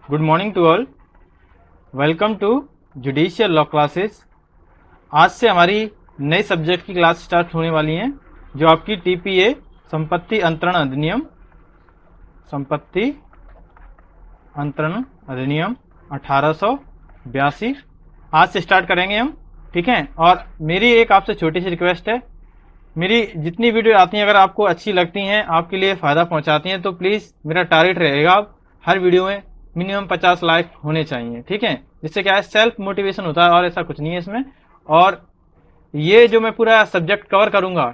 Good morning to all. Welcome to judicial law classes. आज से हमारी नई सब्जेक्ट की क्लास स्टार्ट होने वाली हैं, जो आपकी टीपीए संपत्ति अंतरण अधिनियम 1882 आज से स्टार्ट करेंगे हम। ठीक है, और मेरी एक आपसे छोटी सी रिक्वेस्ट है, मेरी जितनी वीडियो आती हैं अगर आपको अच्छी लगती हैं, आपके लिए फ़ायदा पहुंचाती हैं, तो प्लीज़ मेरा टारगेट रहेगा हर वीडियो में मिनिमम 50 लाइक होने चाहिए। ठीक है, जिससे क्या है, सेल्फ मोटिवेशन होता है और ऐसा कुछ नहीं है इसमें। और ये जो मैं पूरा सब्जेक्ट कवर करूंगा,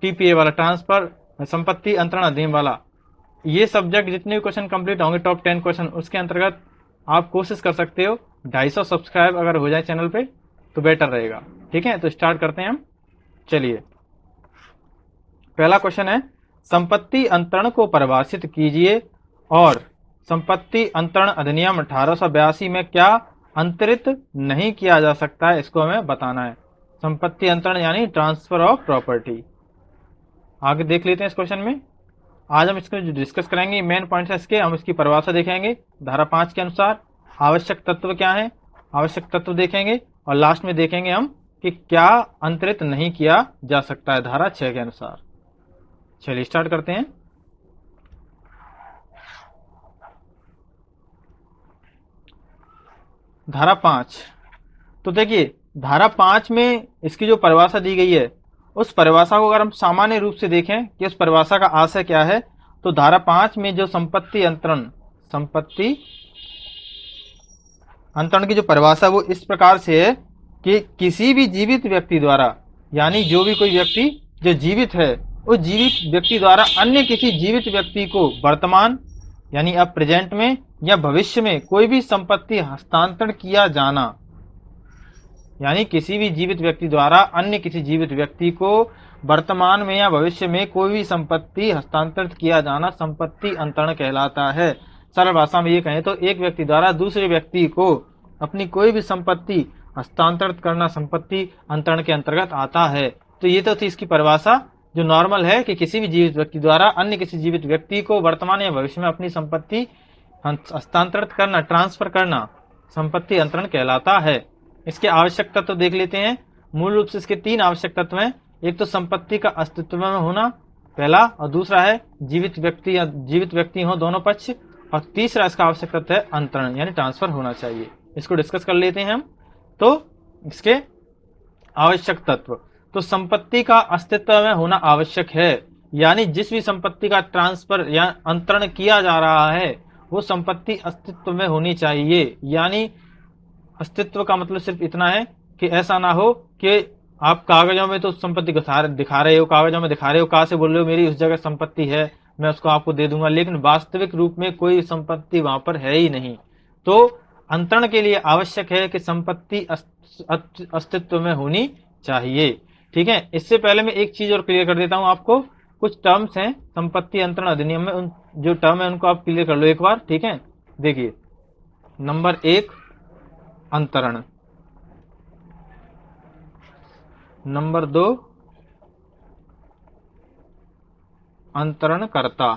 टीपीए वाला, ट्रांसफर संपत्ति अंतरण अधिनियम वाला, ये सब्जेक्ट जितने भी क्वेश्चन कंप्लीट होंगे, टॉप 10 क्वेश्चन, उसके अंतर्गत आप कोशिश कर सकते हो 250 सब्सक्राइब अगर हो जाए चैनल पे तो बेटर रहेगा। ठीक है, तो स्टार्ट करते हैं हम। चलिए, पहला क्वेश्चन है, संपत्ति अंतरण को परिभाषित कीजिए और संपत्ति अंतरण अधिनियम 1882 में क्या अंतरित नहीं किया जा सकता है, इसको हमें बताना है। संपत्ति अंतरण यानी ट्रांसफर ऑफ प्रॉपर्टी। आगे देख लेते हैं इस क्वेश्चन में। आज हम इसको जो डिस्कस करेंगे, मेन पॉइंट्स है इसके, हम इसकी परिभाषा देखेंगे धारा 5 के अनुसार, आवश्यक तत्व क्या है, आवश्यक तत्व देखेंगे, और लास्ट में देखेंगे हम कि क्या अंतरित नहीं किया जा सकता है धारा 6 के अनुसार। चलिए स्टार्ट करते हैं। धारा 5, तो देखिए धारा 5 में इसकी जो परिभाषा दी गई है, उस परिभाषा को अगर हम सामान्य रूप से देखें कि उस परिभाषा का आशय क्या है, तो धारा 5 में जो संपत्ति अंतरण की जो परिभाषा वो इस प्रकार से है कि किसी भी जीवित व्यक्ति द्वारा, यानी जो भी कोई व्यक्ति जो जीवित है, उस जीवित व्यक्ति द्वारा अन्य किसी जीवित व्यक्ति को वर्तमान यानी अब प्रेजेंट में या भविष्य में कोई भी संपत्ति हस्तांतरण किया जाना, यानी किसी भी जीवित व्यक्ति द्वारा अन्य किसी जीवित व्यक्ति को वर्तमान में या भविष्य में कोई भी संपत्ति हस्तांतरित किया जाना संपत्ति अंतरण कहलाता है। सरल भाषा में ये कहें तो एक व्यक्ति द्वारा दूसरे व्यक्ति को अपनी कोई भी संपत्ति हस्तांतरित करना संपत्ति अंतरण के अंतर्गत आता है। तो ये तो थी इसकी परिभाषा जो नॉर्मल है कि किसी भी जीवित व्यक्ति द्वारा अन्य किसी जीवित व्यक्ति को वर्तमान या भविष्य में अपनी संपत्ति हस्तांतरित करना, ट्रांसफर करना संपत्ति अंतरण कहलाता है। इसके आवश्यक तत्व देख लेते हैं। मूल रूप से इसके 3 आवश्यक तत्व हैं। एक तो संपत्ति का अस्तित्व में होना पहला, और दूसरा है जीवित व्यक्ति या जीवित व्यक्ति हो दोनों पक्ष, और तीसरा इसका आवश्यक तत्व है अंतरण यानी ट्रांसफर होना चाहिए। इसको डिस्कस कर लेते हैं हम। तो इसके आवश्यक तत्व, तो संपत्ति का अस्तित्व में होना आवश्यक है, यानी जिस भी संपत्ति का ट्रांसफर या अंतरण किया जा रहा है वो संपत्ति अस्तित्व में होनी चाहिए। यानी अस्तित्व का मतलब सिर्फ इतना है कि ऐसा ना हो कि आप कागजों में तो संपत्ति दिखा रहे हो, कागजों में दिखा रहे हो, कहाँ से बोल रहे हो मेरी उस जगह संपत्ति है, मैं उसको आपको दे दूंगा, लेकिन वास्तविक रूप में कोई संपत्ति वहां पर है ही नहीं। तो अंतरण के लिए आवश्यक है कि संपत्ति अस्तित्व में होनी चाहिए। ठीक है, इससे पहले मैं एक चीज और क्लियर कर देता हूं आपको। कुछ टर्म्स हैं संपत्ति अंतरण अधिनियम में, उन जो टर्म है उनको आप क्लियर कर लो एक बार। ठीक है, देखिए, नंबर 1 अंतरण, नंबर 2 अंतरणकर्ता,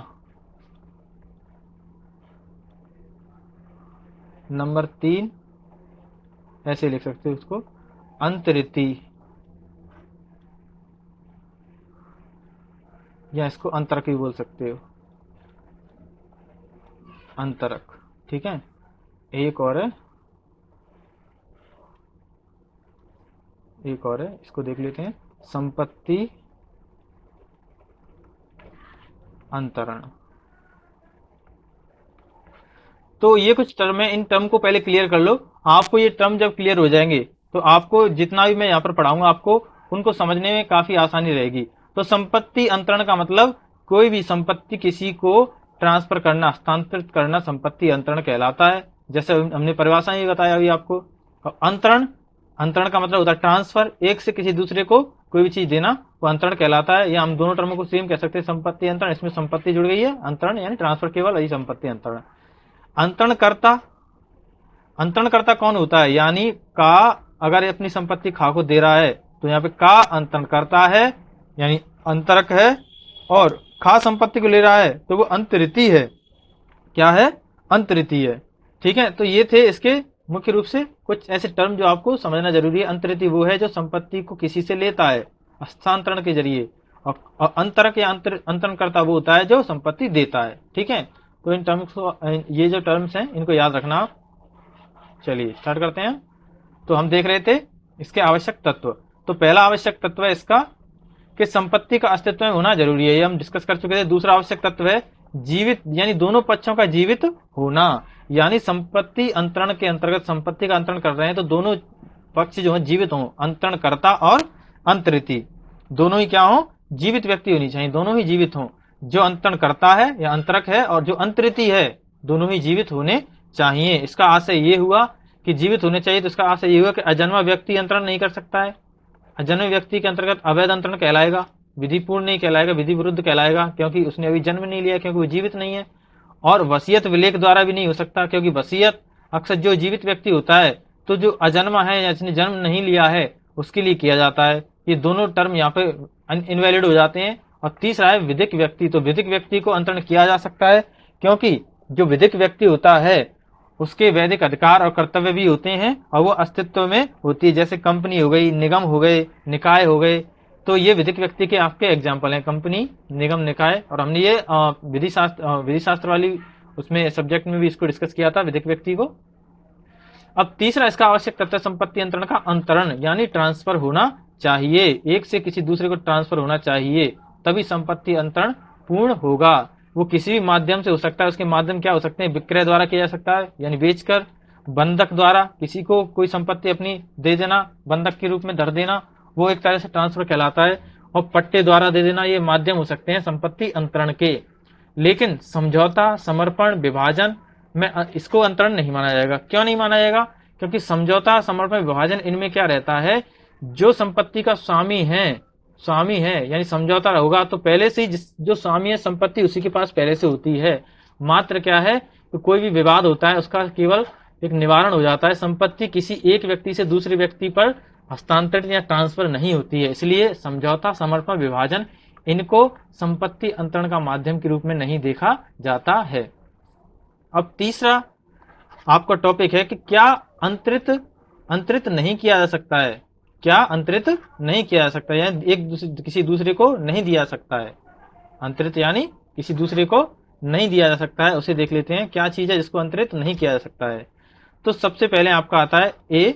नंबर 3 ऐसे लिख सकते हो उसको अंतरिति, या इसको अंतरक भी बोल सकते हो, अंतरक। ठीक है, एक और है इसको देख लेते हैं, संपत्ति अंतरण। तो ये कुछ टर्म है, इन टर्म को पहले क्लियर कर लो। आपको ये टर्म जब क्लियर हो जाएंगे तो आपको जितना भी मैं यहाँ पर पढ़ाऊंगा आपको उनको समझने में काफी आसानी रहेगी। तो संपत्ति अंतरण का मतलब कोई भी संपत्ति किसी को ट्रांसफर करना, हस्तांतरित करना संपत्ति अंतरण कहलाता है। जैसे हमने परिभाषा ही बताया अभी आपको। अंतरण का मतलब होता है ट्रांसफर, एक से किसी दूसरे को कोई भी चीज देना, वो अंतरण कहलाता है। या हम दोनों टर्मों को सेम कह सकते हैं, संपत्ति अंतरण, इसमें संपत्ति जुड़ गई है, अंतरण यानी ट्रांसफर केवल, यही संपत्ति अंतरण। अंतरणकर्ता कौन होता है, यानी का अगर अपनी संपत्ति खा को दे रहा है तो यहाँ पे का अंतरणकर्ता है यानी अंतरक है, और खा संपत्ति को ले रहा है तो वो अंतरिति है। क्या है? अंतरिति है। ठीक है, तो ये थे इसके मुख्य रूप से कुछ ऐसे टर्म जो आपको समझना जरूरी है। अंतरिति वो है जो संपत्ति को किसी से लेता है हस्तांतरण के जरिए, और अंतरक या अंतरणकर्ता वो होता है जो संपत्ति देता है। ठीक है, तो इन टर्म्स को, ये जो टर्म्स हैं इनको याद रखना आप। चलिए स्टार्ट करते हैं। तो हम देख रहे थे इसके आवश्यक तत्व। तो पहला आवश्यक तत्व है इसका कि संपत्ति का अस्तित्व में होना जरूरी है, ये हम डिस्कस कर चुके थे। दूसरा आवश्यक तत्व है जीवित, यानी दोनों पक्षों का जीवित होना, यानी संपत्ति अंतरण के अंतर्गत संपत्ति का अंतरण कर रहे हैं तो दोनों पक्ष जो है जीवित हों, अंतरणकर्ता और अंतरिति दोनों ही क्या हो, जीवित व्यक्ति होनी चाहिए, दोनों ही जीवित हों। जो अंतरणकर्ता है या अंतरक है और जो अंतरिति है दोनों ही जीवित होने चाहिए। इसका आशय ये हुआ कि जीवित होने चाहिए, तो इसका आशय ये हुआ कि अजन्मा व्यक्ति अंतरण नहीं कर सकता है। अजन्मे व्यक्ति के अंतर्गत अवैध अंतरण कहलाएगा, विधिपूर्ण नहीं कहलाएगा, विधि विरुद्ध कहलाएगा, क्योंकि उसने अभी जन्म नहीं लिया, क्योंकि वो जीवित नहीं है। और वसीयत विलेख द्वारा भी नहीं हो सकता, क्योंकि वसीयत अक्सर जो जीवित व्यक्ति होता है तो जो अजन्मा है या जिसने जन्म नहीं लिया है उसके लिए किया जाता है। ये दोनों टर्म यहाँ पे इनवैलिड हो जाते हैं। और तीसरा है विधिक व्यक्ति। तो विधिक व्यक्ति को अंतरण किया जा सकता है, क्योंकि जो विधिक व्यक्ति होता है उसके वैधिक अधिकार और कर्तव्य भी होते हैं और वो अस्तित्व में होती है। जैसे कंपनी हो गई, निगम हो गए, निकाय हो गए, तो ये विधिक व्यक्ति के आपके एग्जाम्पल हैं, कंपनी, निगम, निकाय। और हमने ये विधि शास्त्र वाली उसमें सब्जेक्ट में भी इसको डिस्कस किया था, विधिक व्यक्ति को। अब तीसरा इसका आवश्यक तत्व संपत्ति अंतरण का अंतरण, यानी ट्रांसफर होना चाहिए, एक से किसी दूसरे को ट्रांसफर होना चाहिए, तभी संपत्ति अंतरण पूर्ण होगा। वो किसी भी माध्यम से हो सकता है। उसके माध्यम क्या हो सकते हैं, विक्रय द्वारा किया जा सकता है, यानी बेचकर, बंधक द्वारा किसी को कोई संपत्ति अपनी दे देना, बंधक के रूप में धर देना, वो एक तरह से ट्रांसफर कहलाता है, और पट्टे द्वारा दे देना, ये माध्यम हो सकते हैं संपत्ति अंतरण के। लेकिन समझौता, समर्पण, विभाजन में इसको अंतरण नहीं माना जाएगा। क्यों नहीं माना जाएगा, क्योंकि समझौता, समर्पण, विभाजन इनमें क्या रहता है, जो संपत्ति का स्वामी है यानी समझौता होगा तो पहले से ही जो स्वामी है संपत्ति उसी के पास पहले से होती है। मात्र क्या है कि कोई भी विवाद होता है उसका केवल एक निवारण हो जाता है, संपत्ति किसी एक व्यक्ति से दूसरे व्यक्ति पर हस्तांतरित या ट्रांसफर नहीं होती है। इसलिए समझौता, समर्पण, विभाजन इनको संपत्ति अंतरण का माध्यम के रूप में नहीं देखा जाता है। अब तीसरा आपका टॉपिक है कि क्या अंतरित नहीं किया जा सकता है, क्या अंतरित नहीं किया जा सकता है, यानी किसी दूसरे को नहीं दिया सकता है। अंतरित यानी किसी दूसरे को नहीं दिया जा सकता है। उसे देख लेते हैं क्या चीज है जिसको अंतरित नहीं किया जा सकता है। तो सबसे पहले आपका आता है ए,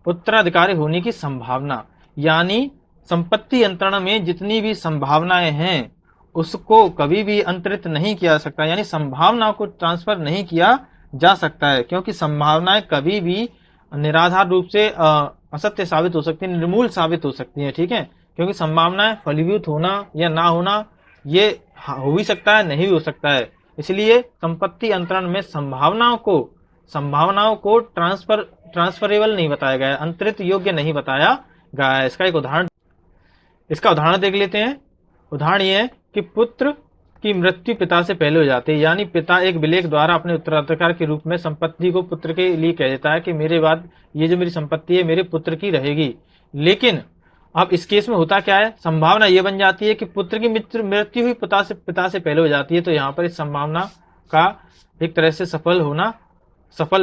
उत्तराधिकारी होने की संभावना, यानी संपत्ति अंतरण में जितनी भी संभावनाएं हैं उसको कभी भी अंतरित नहीं किया जा सकता, यानी संभावना को ट्रांसफर नहीं किया जा सकता है, क्योंकि संभावनाएं कभी भी निराधार रूप से असत्य साबित हो सकती है, निर्मूल साबित हो सकती है। ठीक है, क्योंकि संभावनाएं फलीभूत होना या ना होना ये हो भी सकता है, नहीं भी हो सकता है। इसलिए संपत्ति अंतरण में संभावनाओं को ट्रांसफरेबल नहीं बताया गया है, अंतरित योग्य नहीं बताया गया है। इसका उदाहरण देख लेते हैं। उदाहरण ये है कि पुत्र की मृत्यु पिता से पहले हो जाती है, यानी पिता एक विलेख द्वारा अपने उत्तराधिकार के रूप में संपत्ति को पुत्र के लिए कह देता है कि मेरे बाद ये जो मेरी संपत्ति है मेरे पुत्र की रहेगी। लेकिन अब इस केस में होता क्या है, संभावना ये बन जाती है कि पुत्र की मृत्यु हुई पिता से पहले हो जाती है, तो यहाँ पर इस संभावना का एक तरह से सफल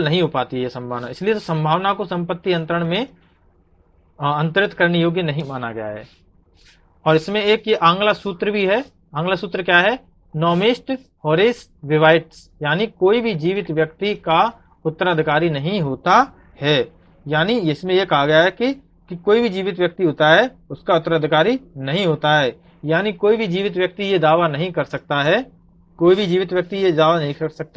नहीं हो पाती है संभावना। इसलिए तो संभावना को संपत्ति अंतरण में अंतरित करने योग्य नहीं माना गया है। और इसमें एक ये आंग्ला सूत्र भी है। आंग्ला सूत्र क्या है, नॉमिस्ट होरेस विवाइट्स, यानी कोई भी जीवित व्यक्ति का उत्तराधिकारी नहीं होता है। यानी इसमें यह कहा गया है कि कोई भी जीवित व्यक्ति होता है उसका उत्तराधिकारी नहीं होता है। यानी कोई भी जीवित व्यक्ति ये दावा नहीं कर सकता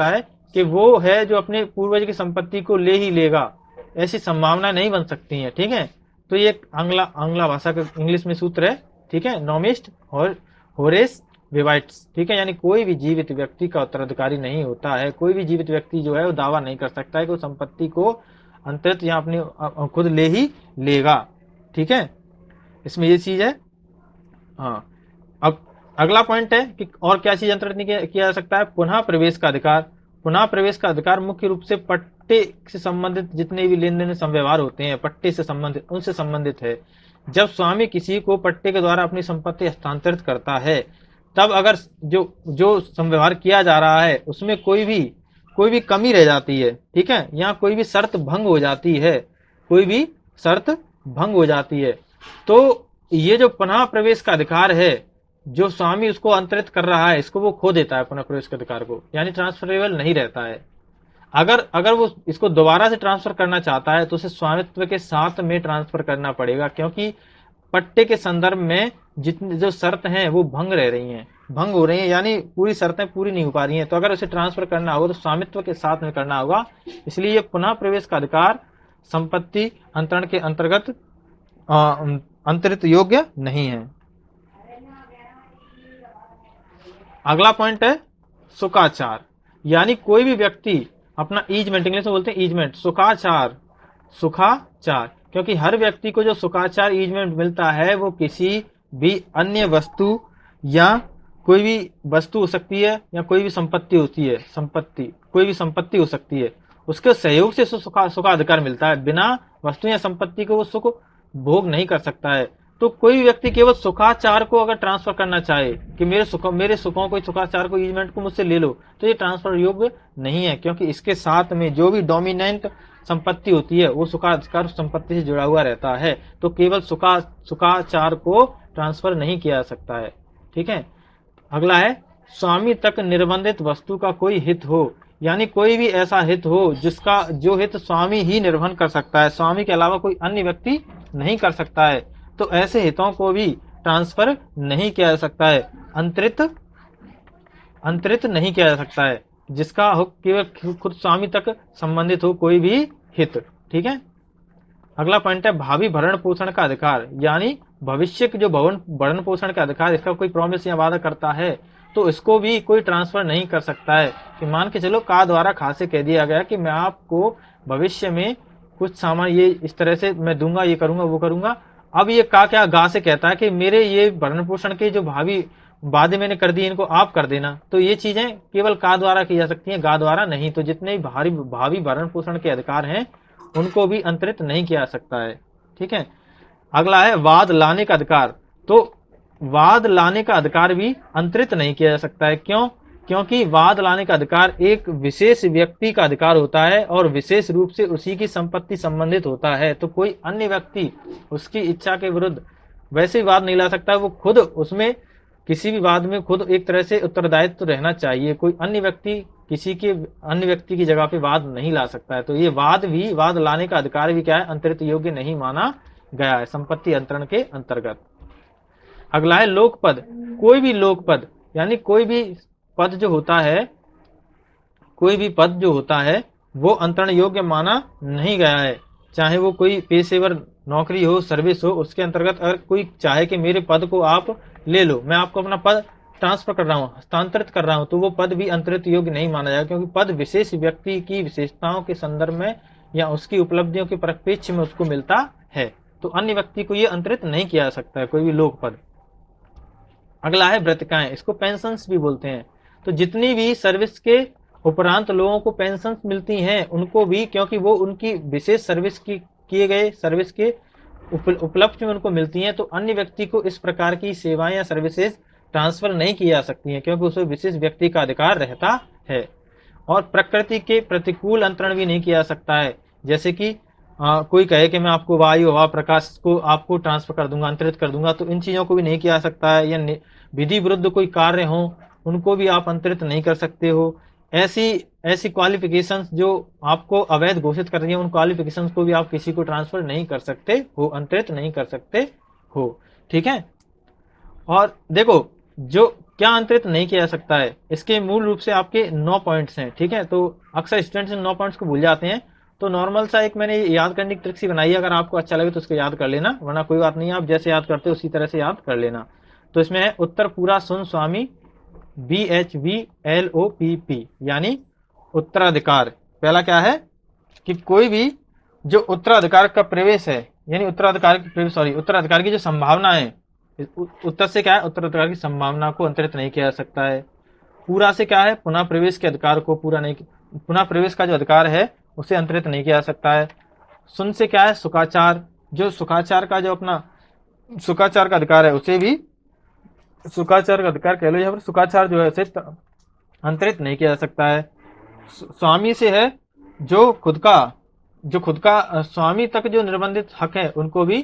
है, कि वो है जो अपने पूर्वज की संपत्ति को ले ही लेगा, ऐसी संभावना नहीं बन सकती है। ठीक है, तो ये आंग्ला भाषा का इंग्लिश में सूत्र है। ठीक है, नॉमिस्ट और होरेस विवाइट्स। ठीक है, यानी कोई भी जीवित व्यक्ति का उत्तराधिकारी नहीं होता है। कोई भी जीवित व्यक्ति जो है वो दावा नहीं कर सकता है कि वो संपत्ति को अंतरित या अपनी खुद ले ही लेगा। ठीक है, इसमें ये चीज है। हाँ, अब अगला पॉइंट है कि और क्या चीज अंतरित नहीं किया जा सकता है, पुनः प्रवेश का अधिकार। पुनः प्रवेश का अधिकार मुख्य रूप से पट्टे से संबंधित जितने भी लेन देन संव्यवहार होते हैं, पट्टे से संबंधित, उनसे संबंधित है। जब स्वामी किसी को पट्टे के द्वारा अपनी संपत्ति हस्तांतरित करता है, तब अगर जो संव्यवहार किया जा रहा है उसमें कोई कोई भी कमी रह जाती है, ठीक है, या कोई भी शर्त भंग हो जाती है, कोई भी शर्त भंग हो जाती है, तो ये जो पुनः प्रवेश का अधिकार है, जो स्वामी उसको अंतरित कर रहा है, इसको वो खो देता है पुनः प्रवेश के अधिकार को, यानी ट्रांसफरेबल नहीं रहता है। अगर अगर वो इसको दोबारा से ट्रांसफर करना चाहता है तो उसे स्वामित्व के साथ में ट्रांसफर करना पड़ेगा, क्योंकि पट्टे के संदर्भ में जितनी जो शर्त हैं वो भंग रह रही हैं, भंग हो रही हैं, यानी पूरी शर्तें पूरी नहीं हो पा रही हैं। तो अगर उसे ट्रांसफर करना होगा तो स्वामित्व के साथ में करना होगा, इसलिए ये पुनः प्रवेश का अधिकार संपत्ति अंतरण के अंतर्गत अंतरित योग्य नहीं है। अगला पॉइंट है सुखाचार, यानी कोई भी व्यक्ति अपना ईजमेंट, इंग्लिश में बोलते हैं ईजमेंट, सुखाचार, सुखाचार, क्योंकि हर व्यक्ति को जो सुखाचार ईजमेंट मिलता है वो किसी भी अन्य वस्तु या कोई भी वस्तु हो सकती है या कोई भी संपत्ति होती है, संपत्ति कोई भी संपत्ति हो सकती है, उसके सहयोग से सुखाधिकार मिलता है। बिना वस्तु या संपत्ति को वो सुख भोग नहीं कर सकता है। तो कोई भी व्यक्ति केवल सुखाचार को अगर ट्रांसफर करना चाहे कि मेरे सुखों को, सुखाचार को, ईजमेंट को मुझसे ले लो, तो ये ट्रांसफर योग्य नहीं है, क्योंकि इसके साथ में जो भी डोमिनेंट संपत्ति होती है वो सुखाधिकार संपत्ति से जुड़ा हुआ रहता है। तो केवल सुखाचार को ट्रांसफर नहीं किया जा सकता है, ठीक है। अगला है स्वामी तक निर्बंधित वस्तु का कोई हित हो, यानी कोई भी ऐसा हित हो जिसका जो हित स्वामी ही निर्वहन कर सकता है, स्वामी के अलावा कोई अन्य व्यक्ति नहीं कर सकता है, तो ऐसे हितों को भी ट्रांसफर नहीं किया जा सकता है, अंतरित नहीं किया जा सकता है, जिसका केवल खुद स्वामी तक संबंधित हो कोई भी हित, ठीक है। अगला पॉइंट है भावी भरण पोषण का अधिकार, यानी भविष्य के जो भरण पोषण का अधिकार, इसका कोई प्रॉमिस या वादा करता है तो इसको भी कोई ट्रांसफर नहीं कर सकता है। कि मान के चलो का द्वारा खा से कह दिया गया कि मैं आपको भविष्य में कुछ सामान ये इस तरह से मैं दूंगा, ये करूंगा, वो करूंगा। अब ये का क्या गा से कहता है कि मेरे ये भरण पोषण के जो भावी वादे मैंने कर दिए इनको आप कर देना, तो ये चीजें केवल का द्वारा की जा सकती हैं, गा द्वारा नहीं। तो जितने भावी भरण पोषण के अधिकार हैं उनको भी अंतरित नहीं किया जा सकता है, ठीक है। अगला है वाद लाने का अधिकार, तो वाद लाने का अधिकार भी अंतरित नहीं किया जा सकता है। क्यों? क्योंकि वाद लाने का अधिकार एक विशेष व्यक्ति का अधिकार होता है और विशेष रूप से उसी की संपत्ति संबंधित होता है। तो कोई अन्य व्यक्ति उसकी इच्छा के विरुद्ध वैसे वाद नहीं ला सकता, वो खुद उसमें किसी भी वाद में खुद एक तरह से उत्तरदायित्व तो रहना चाहिए। कोई अन्य व्यक्ति किसी के अन्य व्यक्ति की जगह पे वाद नहीं ला सकता है। तो ये वाद लाने का अधिकार भी क्या है, अंतरित योग्य नहीं माना गया है संपत्ति अंतरण के अंतर्गत। अगला है लोकपद, कोई भी लोकपद यानी कोई भी पद जो होता है, कोई भी पद जो होता है वो अंतरण योग्य माना नहीं गया है। चाहे वो कोई पेशेवर नौकरी हो, सर्विस हो, उसके अंतर्गत अगर कोई चाहे कि मेरे पद को आप ले लो, मैं आपको अपना पद ट्रांसफर कर रहा हूँ, हस्तांतरित कर रहा हूँ, तो वो पद भी अंतरित योग्य नहीं माना जाएगा, क्योंकि पद विशेष व्यक्ति की विशेषताओं के संदर्भ में या उसकी उपलब्धियों के परिप्रेक्ष्य में उसको मिलता है। तो अन्य व्यक्ति को ये अंतरित नहीं किया जा सकता है कोई भी लोक पद। अगला है वृत्तिकाएं, इसको पेंशन्स भी बोलते हैं। तो जितनी भी सर्विस के उपरांत लोगों को पेंशन्स मिलती हैं उनको भी, क्योंकि वो उनकी विशेष सर्विस की किए गए सर्विस के उपलब्ध में उनको मिलती हैं, तो अन्य व्यक्ति को इस प्रकार की सेवाएं या सर्विसेज ट्रांसफर नहीं की जा सकती हैं, क्योंकि उसे विशेष व्यक्ति का अधिकार रहता है। और प्रकृति के प्रतिकूल अंतरण भी नहीं किया जा सकता है, जैसे कि कोई कहे कि मैं आपको वायु, हवा, प्रकाश को आपको ट्रांसफर कर दूंगा, अंतरित कर दूंगा, तो इन चीजों को भी नहीं किया जा सकता है। या विधि विरुद्ध कोई कार्य हो उनको भी आप अंतरित नहीं कर सकते हो। ऐसी क्वालिफिकेशंस जो आपको अवैध घोषित कर रही है, उन क्वालिफिकेशंस को भी आप किसी को ट्रांसफर नहीं कर सकते हो, अंतरित नहीं कर सकते हो, ठीक है। और देखो जो क्या अंतरित नहीं किया जा सकता है, इसके मूल रूप से आपके 9 पॉइंट्स हैं, ठीक है। तो अक्सर स्टूडेंट्स इन 9 पॉइंट्स को भूल जाते हैं, तो नॉर्मल सा एक मैंने याद करने की ट्रिक सी बनाई है, अगर आपको अच्छा लगे तो उसको याद कर लेना, वरना कोई बात नहीं, आप जैसे याद करते हो उसी तरह से याद कर लेना। तो इसमें है उत्तर पूरा सुन स्वामी, BHVLOPP, यानी उत्तराधिकार। पहला क्या है कि कोई भी जो उत्तराधिकार का प्रवेश है, यानी उत्तराधिकार की जो संभावना है, उत्तर से क्या है, उत्तराधिकार की संभावना को अंतरित नहीं किया जा सकता है। पूरा से क्या है, पुनः प्रवेश के अधिकार को पुनः प्रवेश का जो अधिकार है उसे अंतरित नहीं किया जा सकता है। सुन से क्या है, सुखाचार, जो सुखाचार का जो अपना सुखाचार का अधिकार है उसे भी, सुखाचार का अधिकार कह लो, यहाँ पर सुखाचार जो है उसे अंतरित नहीं किया जा सकता है। स्वामी से है जो खुद का स्वामी तक जो निर्बंधित हक है उनको भी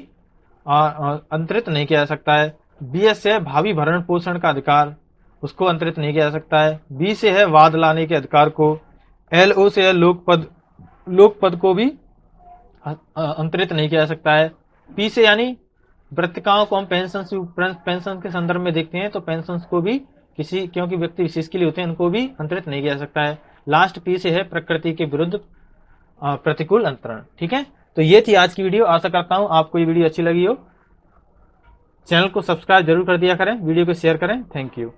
अंतरित नहीं किया जा सकता है। बीएस से है भावी भरण पोषण का अधिकार, उसको अंतरित नहीं किया जा सकता है। बी से है वाद लाने के अधिकार को। एलओ से है लोकपद को भी अंतरित नहीं किया जा सकता है। पी से यानी मृतकाओं को हम पेंशन के संदर्भ में देखते हैं, तो पेंशन को भी क्योंकि व्यक्ति विशेष के लिए होते हैं, उनको भी अंतरित नहीं किया जा सकता है। लास्ट पी से है प्रकृति के विरुद्ध प्रतिकूल अंतरण। ठीक है, तो ये थी आज की वीडियो। आशा करता हूं आपको ये वीडियो अच्छी लगी हो। चैनल को सब्सक्राइब जरूर कर दिया करें, वीडियो को शेयर करें। Thank you.